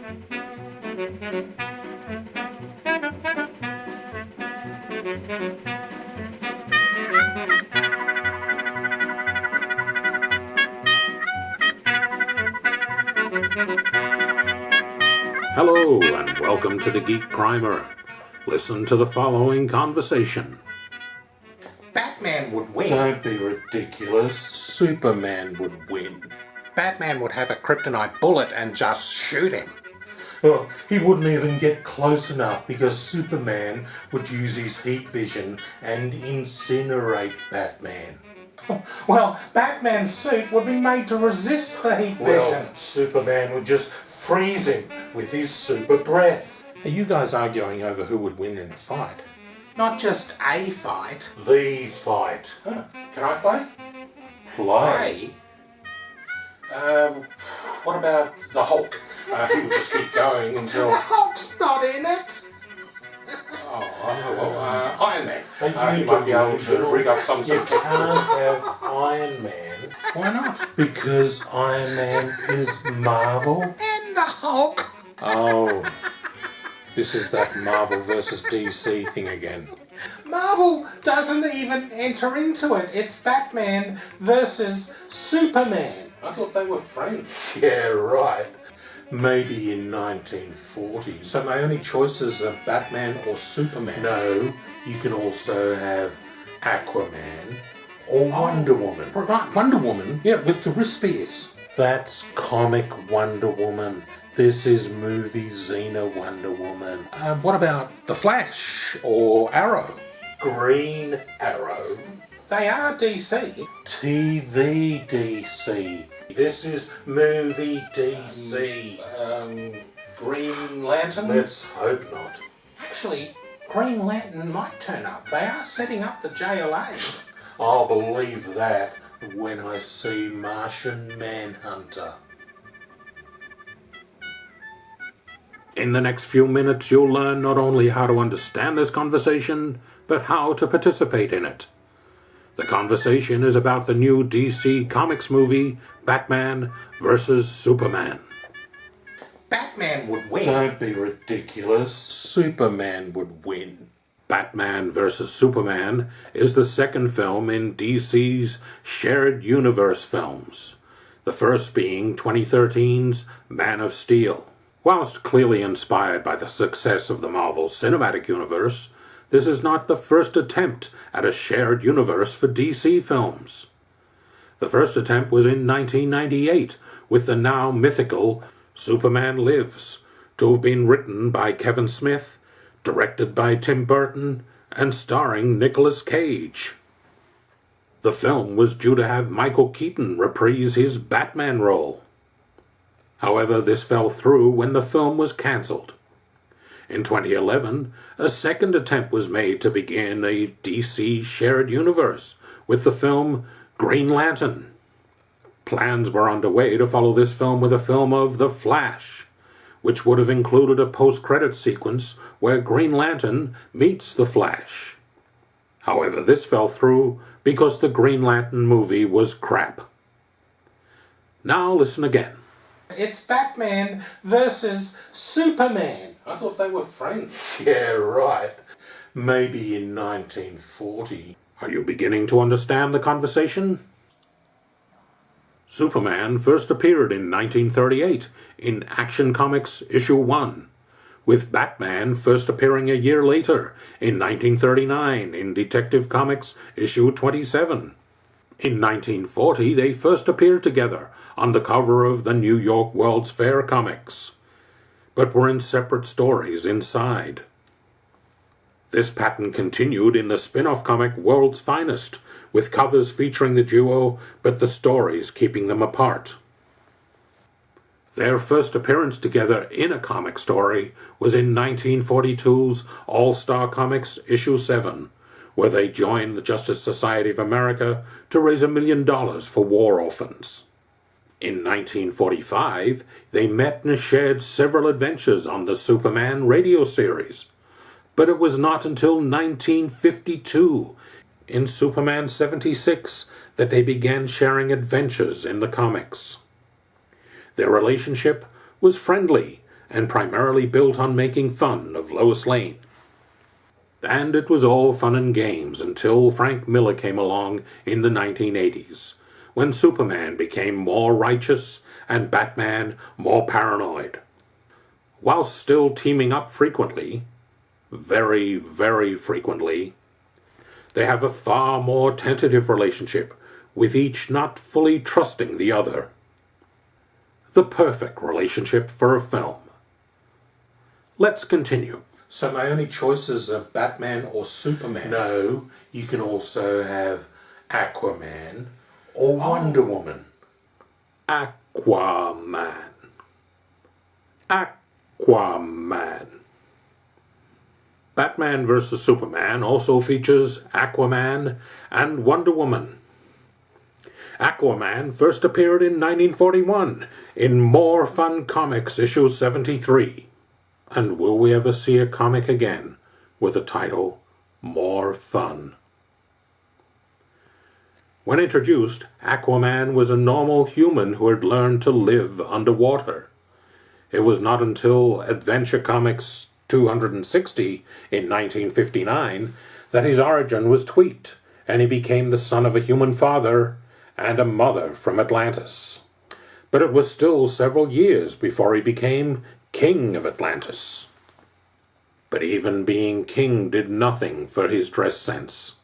Hello and welcome to the Geek Primer. Listen to the following conversation. Batman would win. Don't be ridiculous. Superman would win. Batman would have a kryptonite bullet and just shoot him. Well, he wouldn't even get close enough because Superman would use his heat vision and incinerate Batman. Well, Batman's suit would be made to resist the heat vision. Well, Superman would just freeze him with his super breath. Are you guys arguing over who would win in a fight? Not just a fight. The fight. Huh. Can I play? Play? What about the Hulk? He would just keep going until... The Hulk's not in it! Iron Man. He might be able to rig up some You sort of... can't have Iron Man. Why not? Because Iron Man is Marvel. And the Hulk! Oh, this is that Marvel versus DC thing again. Marvel doesn't even enter into it. It's Batman versus Superman. I thought they were friends. Yeah, right. Maybe in 1940. So my only choices are Batman or Superman. No, you can also have Aquaman or Wonder Woman. Right, Wonder Woman. Yeah, with the wrist spears. That's comic Wonder Woman. This is movie Xena Wonder Woman. What about The Flash or Arrow? Green Arrow. They are DC. TV DC. This is movie DC. Green Lantern? Let's hope not. Actually, Green Lantern might turn up. They are setting up the JLA. I'll believe that when I see Martian Manhunter. In the next few minutes, you'll learn not only how to understand this conversation, but how to participate in it. The conversation is about the new DC Comics movie, Batman vs. Superman. Batman would win. Don't be ridiculous. Superman would win. Batman vs. Superman is the second film in DC's shared universe films, the first being 2013's Man of Steel. Whilst clearly inspired by the success of the Marvel Cinematic Universe, this is not the first attempt at a shared universe for DC films. The first attempt was in 1998 with the now mythical Superman Lives, to have been written by Kevin Smith, directed by Tim Burton, and starring Nicolas Cage. The film was due to have Michael Keaton reprise his Batman role. However, this fell through when the film was cancelled. In 2011, a second attempt was made to begin a DC shared universe with the film Green Lantern. Plans were underway to follow this film with a film of The Flash, which would have included a post-credit sequence where Green Lantern meets The Flash. However, this fell through because the Green Lantern movie was crap. Now listen again. It's Batman versus Superman. I thought they were friends. Yeah, right. Maybe in 1940. Are you beginning to understand the conversation? Superman first appeared in 1938 in Action Comics issue 1, with Batman first appearing a year later in 1939 in Detective Comics issue 27. In 1940, they first appeared together on the cover of the New York World's Fair comics, but were in separate stories inside. This pattern continued in the spin-off comic World's Finest, with covers featuring the duo, but the stories keeping them apart. Their first appearance together in a comic story was in 1942's All-Star Comics issue 7, where they joined the Justice Society of America to raise $1 million for war orphans. In 1945, they met and shared several adventures on the Superman radio series, but it was not until 1952, in Superman 76, that they began sharing adventures in the comics. Their relationship was friendly, and primarily built on making fun of Lois Lane. And it was all fun and games until Frank Miller came along in the 1980s, when Superman became more righteous and Batman more paranoid. While still teaming up frequently, very, very frequently, they have a far more tentative relationship, with each not fully trusting the other. The perfect relationship for a film. Let's continue. So my only choices are Batman or Superman. No, you can also have Aquaman or Wonder Woman. Aquaman. Aquaman. Batman vs. Superman also features Aquaman and Wonder Woman. Aquaman first appeared in 1941 in More Fun Comics issue 73. And will we ever see a comic again with the title More Fun? When introduced, Aquaman was a normal human who had learned to live underwater. It was not until Adventure Comics 260 in 1959 that his origin was tweaked, and he became the son of a human father and a mother from Atlantis. But it was still several years before he became King of Atlantis. But even being king did nothing for his dress sense.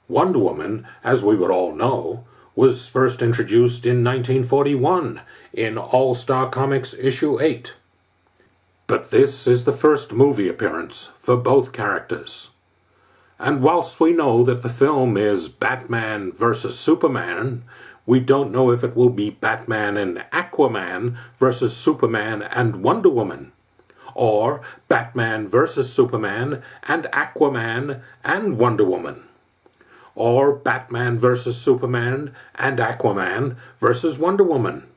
Wonder Woman, as we would all know, was first introduced in 1941 in All-Star Comics issue 8. But this is the first movie appearance for both characters. And whilst we know that the film is Batman vs. Superman, we don't know if it will be Batman and Aquaman versus Superman and Wonder Woman, or Batman versus Superman and Aquaman and Wonder Woman, or Batman versus Superman and Aquaman versus Wonder Woman,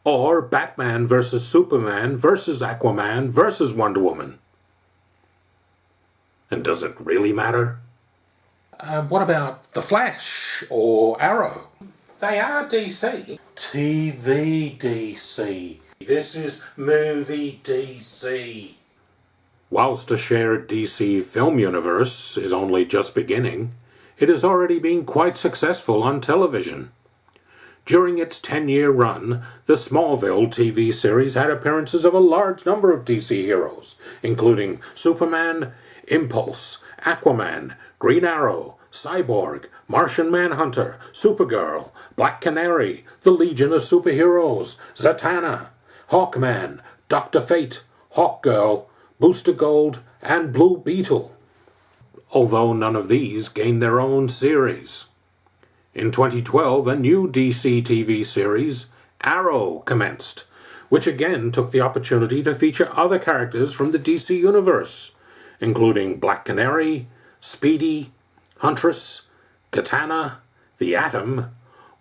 or Batman versus Superman versus Aquaman versus Wonder Woman. And does it really matter? What about The Flash or Arrow? They are DC. TV DC. This is movie DC. Whilst a shared DC film universe is only just beginning, it has already been quite successful on television. During its 10-year run, the Smallville TV series had appearances of a large number of DC heroes, including Superman, Impulse, Aquaman, Green Arrow, Cyborg, Martian Manhunter, Supergirl, Black Canary, the Legion of Superheroes, Zatanna, Hawkman, Dr. Fate, Hawkgirl, Booster Gold, and Blue Beetle. Although none of these gained their own series. In 2012, a new DC TV series, Arrow, commenced, which again took the opportunity to feature other characters from the DC universe, including Black Canary, Speedy, Huntress, Katana, the Atom,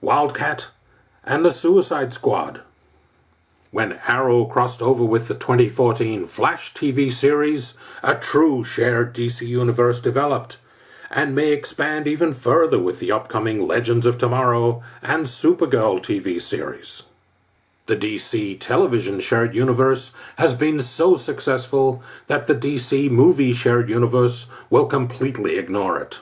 Wildcat, and the Suicide Squad. When Arrow crossed over with the 2014 Flash TV series, a true shared DC universe developed, and may expand even further with the upcoming Legends of Tomorrow and Supergirl TV series. The DC television shared universe has been so successful that the DC movie shared universe will completely ignore it.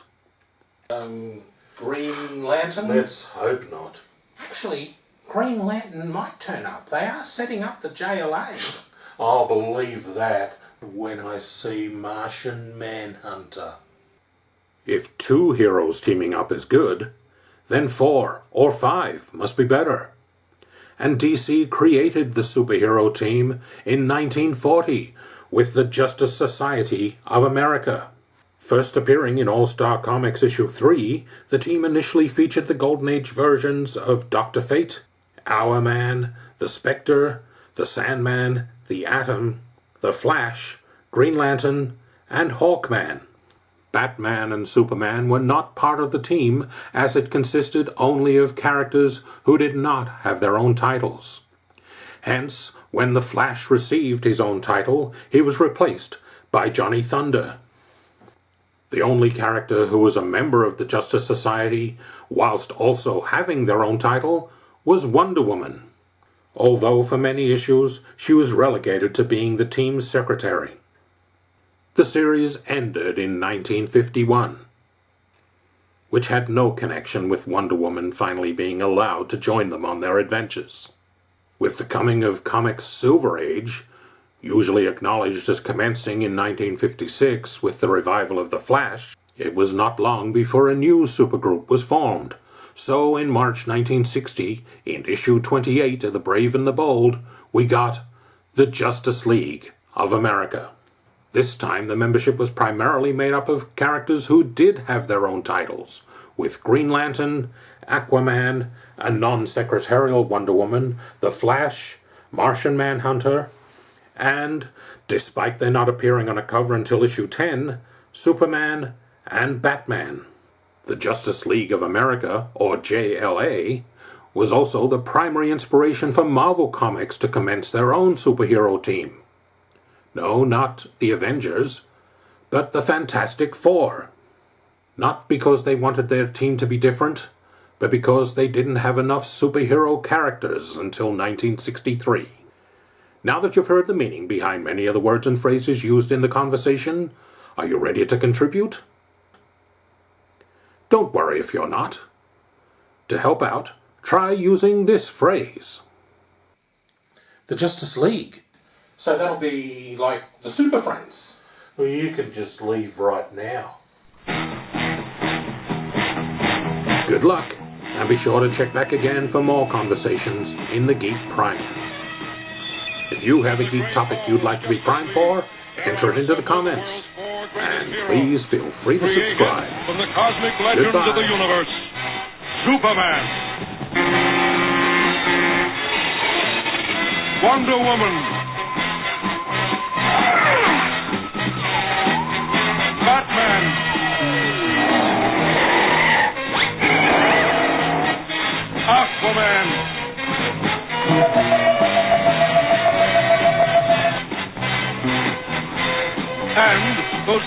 Green Lantern? Let's hope not. Actually, Green Lantern might turn up. They are setting up the JLA. I'll believe that when I see Martian Manhunter. If 2 heroes teaming up is good, then 4 or 5 must be better. And DC created the superhero team in 1940 with the Justice Society of America. First appearing in All-Star Comics issue 3, the team initially featured the Golden Age versions of Dr. Fate, Aquaman, the Spectre, the Sandman, the Atom, the Flash, Green Lantern, and Hawkman. Batman and Superman were not part of the team, as it consisted only of characters who did not have their own titles. Hence, when the Flash received his own title, he was replaced by Johnny Thunder. The only character who was a member of the Justice Society, whilst also having their own title, was Wonder Woman. although for many issues she was relegated to being the team's secretary. The series ended in 1951, which had no connection with Wonder Woman finally being allowed to join them on their adventures. With the coming of comics' Silver Age, usually acknowledged as commencing in 1956 with the revival of The Flash, it was not long before a new supergroup was formed. So in March 1960, in issue 28 of The Brave and the Bold, we got the Justice League of America. This time the membership was primarily made up of characters who did have their own titles, with Green Lantern, Aquaman, a non-secretarial Wonder Woman, The Flash, Martian Manhunter, and, despite their not appearing on a cover until issue 10, Superman and Batman. The Justice League of America, or JLA, was also the primary inspiration for Marvel Comics to commence their own superhero team. No, not the Avengers, but the Fantastic Four. Not because they wanted their team to be different, but because they didn't have enough superhero characters until 1963. Now that you've heard the meaning behind many of the words and phrases used in the conversation, are you ready to contribute? Don't worry if you're not. To help out, try using this phrase. The Justice League. So that'll be like the Super Friends. Well, you can just leave right now. Good luck, and be sure to check back again for more conversations in the Geek Primer. If you have a geek topic you'd like to be primed for, enter it into the comments. And please feel free to subscribe. From the cosmic legends of the universe, Superman, Wonder Woman, Batman, Aquaman, and those